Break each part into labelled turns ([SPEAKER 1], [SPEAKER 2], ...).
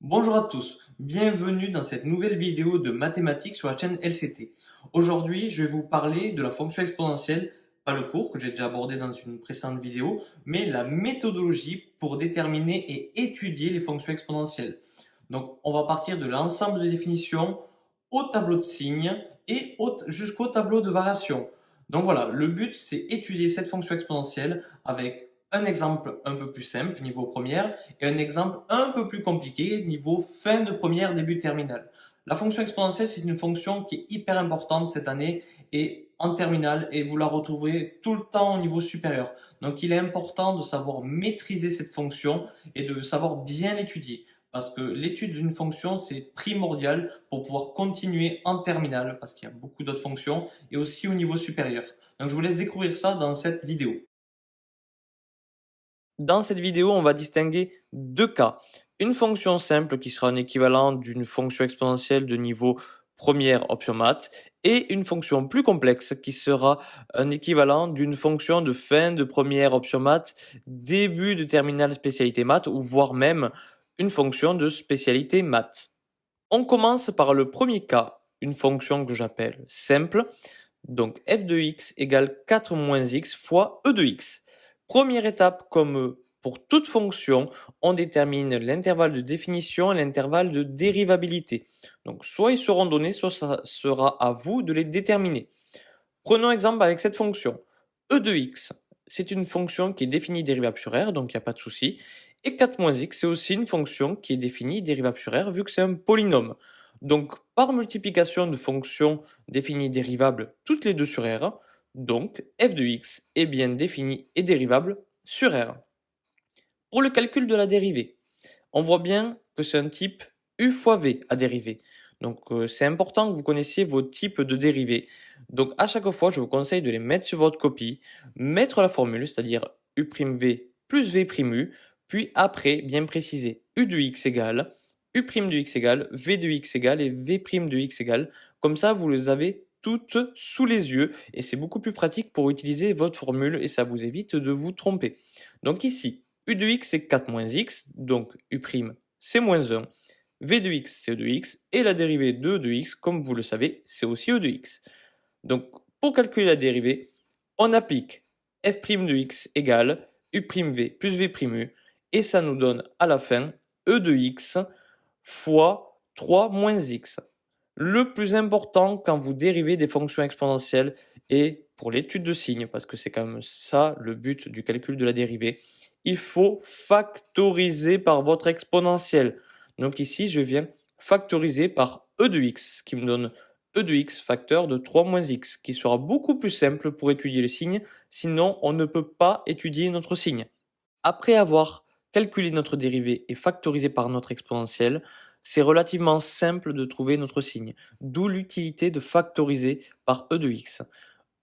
[SPEAKER 1] Bonjour à tous, bienvenue dans cette nouvelle vidéo de mathématiques sur la chaîne LCT. Aujourd'hui, je vais vous parler de la fonction exponentielle, pas le cours que j'ai déjà abordé dans une précédente vidéo, mais la méthodologie pour déterminer et étudier les fonctions exponentielles. Donc, on va partir de l'ensemble des définitions au tableau de signes et jusqu'au tableau de variation. Donc voilà, le but c'est étudier cette fonction exponentielle avec un exemple un peu plus simple, niveau première, et un exemple un peu plus compliqué, niveau fin de première, début de terminale. La fonction exponentielle, c'est une fonction qui est hyper importante cette année et en terminale, et vous la retrouverez tout le temps au niveau supérieur. Donc il est important de savoir maîtriser cette fonction et de savoir bien l'étudier. Parce que l'étude d'une fonction, c'est primordial pour pouvoir continuer en terminale, parce qu'il y a beaucoup d'autres fonctions, et aussi au niveau supérieur. Donc je vous laisse découvrir ça dans cette vidéo. Dans cette vidéo, on va distinguer deux cas. Une fonction simple qui sera un équivalent d'une fonction exponentielle de niveau première option maths et une fonction plus complexe qui sera un équivalent d'une fonction de fin de première option maths, début de terminale spécialité maths ou voire même une fonction de spécialité maths. On commence par le premier cas, une fonction que j'appelle simple. Donc f de x égale 4 moins x fois e de x. Première étape, comme pour toute fonction, on détermine l'intervalle de définition et l'intervalle de dérivabilité. Donc soit ils seront donnés, soit ça sera à vous de les déterminer. Prenons exemple avec cette fonction. E de x, c'est une fonction qui est définie dérivable sur r, donc il n'y a pas de souci. Et 4 moins x, c'est aussi une fonction qui est définie dérivable sur r, vu que c'est un polynôme. Donc, par multiplication de fonctions définies dérivables toutes les deux sur r, donc f de x est bien défini et dérivable sur r. Pour le calcul de la dérivée, on voit bien que c'est un type u fois v à dériver. Donc c'est important que vous connaissiez vos types de dérivés. Donc à chaque fois, je vous conseille de les mettre sur votre copie, mettre la formule, c'est-à-dire u' v plus v' u, puis après bien préciser u de x égale, u' de x égale, v de x égale et v' de x égale. Comme ça, vous les avez toutes sous les yeux et c'est beaucoup plus pratique pour utiliser votre formule et ça vous évite de vous tromper. Donc ici, u de x c'est 4 moins x, donc u' c'est moins 1, v de x c'est e de x, et la dérivée de e de x, comme vous le savez, c'est aussi e de x. Donc pour calculer la dérivée, on applique f' de x égale u'v plus v' u, et ça nous donne à la fin e de x fois 3 moins x. Le plus important quand vous dérivez des fonctions exponentielles et pour l'étude de signes, parce que c'est quand même ça le but du calcul de la dérivée, il faut factoriser par votre exponentielle. Donc ici, je viens factoriser par e de x, qui me donne e de x facteur de 3 moins x, qui sera beaucoup plus simple pour étudier le signe, sinon on ne peut pas étudier notre signe. Après avoir calculé notre dérivée et factorisé par notre exponentielle, c'est relativement simple de trouver notre signe, d'où l'utilité de factoriser par e de x.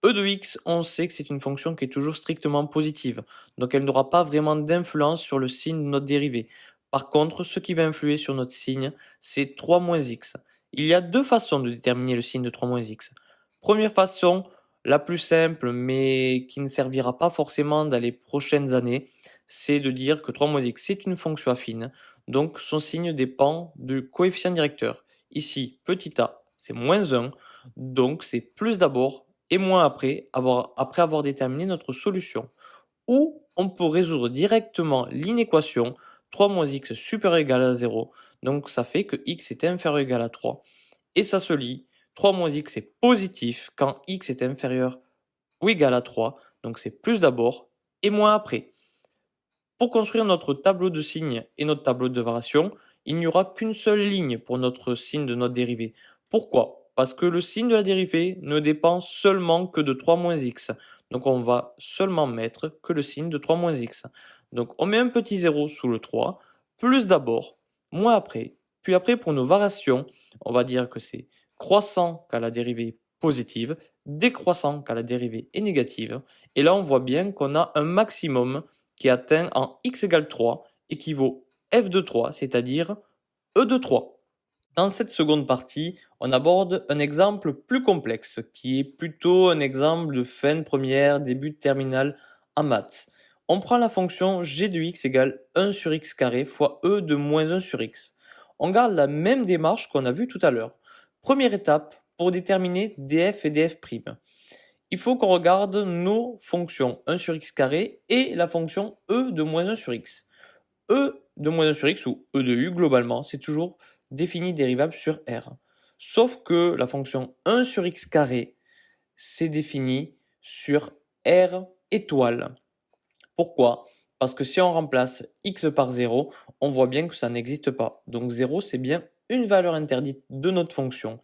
[SPEAKER 1] E de x, on sait que c'est une fonction qui est toujours strictement positive, donc elle n'aura pas vraiment d'influence sur le signe de notre dérivée. Par contre, ce qui va influer sur notre signe, c'est 3 moins x. Il y a deux façons de déterminer le signe de 3 moins x. Première façon, la plus simple, mais qui ne servira pas forcément dans les prochaines années, c'est de dire que 3 moins x, c'est une fonction affine, donc son signe dépend du coefficient directeur. Ici, petit a, c'est moins 1, donc c'est plus d'abord et moins après avoir déterminé notre solution. Ou on peut résoudre directement l'inéquation 3 moins x supérieur ou égal à 0, donc ça fait que x est inférieur ou égal à 3, et ça se lit, 3 moins x est positif quand x est inférieur ou égal à 3, donc c'est plus d'abord et moins après. Pour construire notre tableau de signes et notre tableau de variation, il n'y aura qu'une seule ligne pour notre signe de notre dérivée. Pourquoi? Parce que le signe de la dérivée ne dépend seulement que de 3 moins x. Donc on va seulement mettre que le signe de 3 moins x. Donc on met un petit 0 sous le 3, plus d'abord, moins après, puis après pour nos variations, on va dire que c'est croissant quand la dérivée est positive, décroissant quand la dérivée est négative, et là on voit bien qu'on a un maximum qui atteint en x égale 3 équivaut f de 3, c'est-à-dire e de 3. Dans cette seconde partie, on aborde un exemple plus complexe, qui est plutôt un exemple de fin de première, début de terminale en maths. On prend la fonction g de x égale 1 sur x carré fois e de moins 1 sur x. on garde la même démarche qu'on a vue tout à l'heure. Première étape, pour déterminer df et df'. Il faut qu'on regarde nos fonctions 1 sur x carré et la fonction e de moins 1 sur x. E de moins 1 sur x ou e de u globalement, c'est toujours défini dérivable sur R. Sauf que la fonction 1 sur x carré, c'est défini sur R étoile. Pourquoi? Parce que si on remplace x par 0, on voit bien que ça n'existe pas. Donc 0, c'est bien une valeur interdite de notre fonction.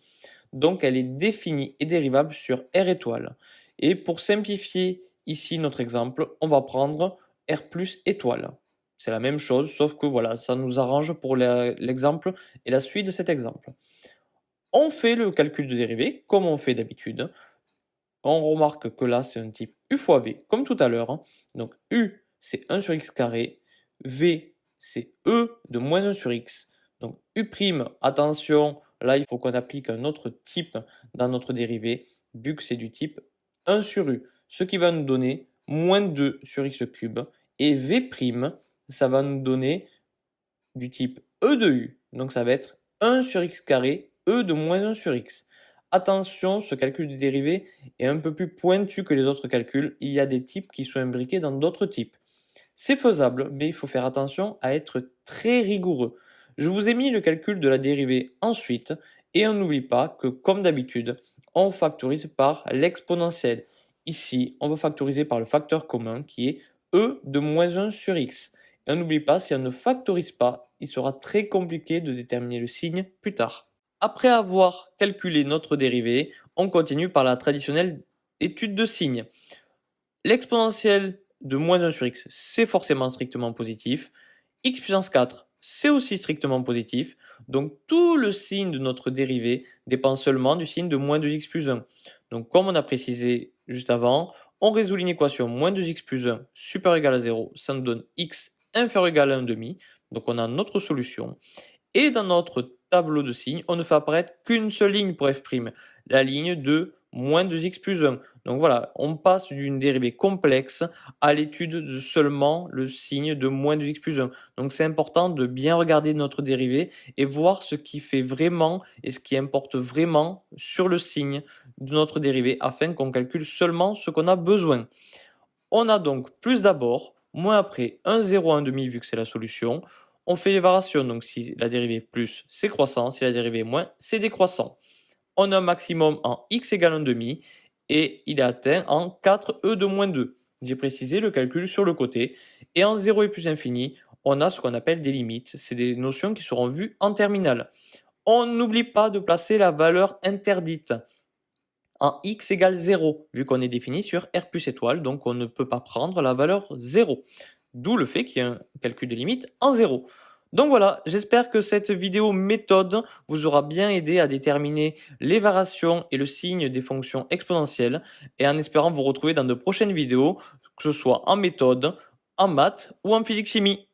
[SPEAKER 1] Donc elle est définie et dérivable sur R étoile. Et pour simplifier ici notre exemple, on va prendre R plus étoile. C'est la même chose, sauf que voilà, ça nous arrange pour l'exemple et la suite de cet exemple. On fait le calcul de dérivée, comme on fait d'habitude. On remarque que là, c'est un type u fois v, comme tout à l'heure. Hein. Donc u, c'est 1 sur x carré. V, c'est e de moins 1 sur x. Donc u', attention, là, il faut qu'on applique un autre type dans notre dérivée, vu que c'est du type 1 sur u, ce qui va nous donner moins 2 sur x cube. Et v', ça va nous donner du type e de u. Donc ça va être 1 sur x carré, e de moins 1 sur x. Attention, ce calcul de dérivée est un peu plus pointu que les autres calculs. Il y a des types qui sont imbriqués dans d'autres types. C'est faisable, mais il faut faire attention à être très rigoureux. Je vous ai mis le calcul de la dérivée ensuite, et on n'oublie pas que, comme d'habitude, on factorise par l'exponentielle. Ici, on va factoriser par le facteur commun qui est e de moins 1 sur x. Et on n'oublie pas, si on ne factorise pas, il sera très compliqué de déterminer le signe plus tard. Après avoir calculé notre dérivée, on continue par la traditionnelle étude de signes. L'exponentielle de moins 1 sur x, c'est forcément strictement positif. X puissance 4, c'est aussi strictement positif. Donc tout le signe de notre dérivée dépend seulement du signe de moins 2x plus 1. Donc comme on a précisé juste avant, on résout une équation moins 2x plus 1 supérieur ou égal à 0. Ça nous donne x inférieur ou égal à 1,5. Donc on a notre solution. Et dans notre tableau de signes, on ne fait apparaître qu'une seule ligne pour f', la ligne de moins 2x plus 1. Donc voilà, on passe d'une dérivée complexe à l'étude de seulement le signe de moins 2x plus 1. Donc c'est important de bien regarder notre dérivée et voir ce qui fait vraiment et ce qui importe vraiment sur le signe de notre dérivée afin qu'on calcule seulement ce qu'on a besoin. On a donc plus d'abord, moins après, 1, 0, 1,5 vu que c'est la solution. On fait les variations, donc si la dérivée est plus, c'est croissant, si la dérivée est moins, c'est décroissant. On a un maximum en x égale 1,5 et il est atteint en 4e de moins 2. J'ai précisé le calcul sur le côté. Et en 0 et plus infini, on a ce qu'on appelle des limites. C'est des notions qui seront vues en terminale. On n'oublie pas de placer la valeur interdite en x égale 0, vu qu'on est défini sur R plus étoile, donc on ne peut pas prendre la valeur 0. D'où le fait qu'il y ait un calcul de limite en 0. Donc voilà, j'espère que cette vidéo méthode vous aura bien aidé à déterminer les variations et le signe des fonctions exponentielles, et en espérant vous retrouver dans de prochaines vidéos, que ce soit en méthode, en maths ou en physique-chimie.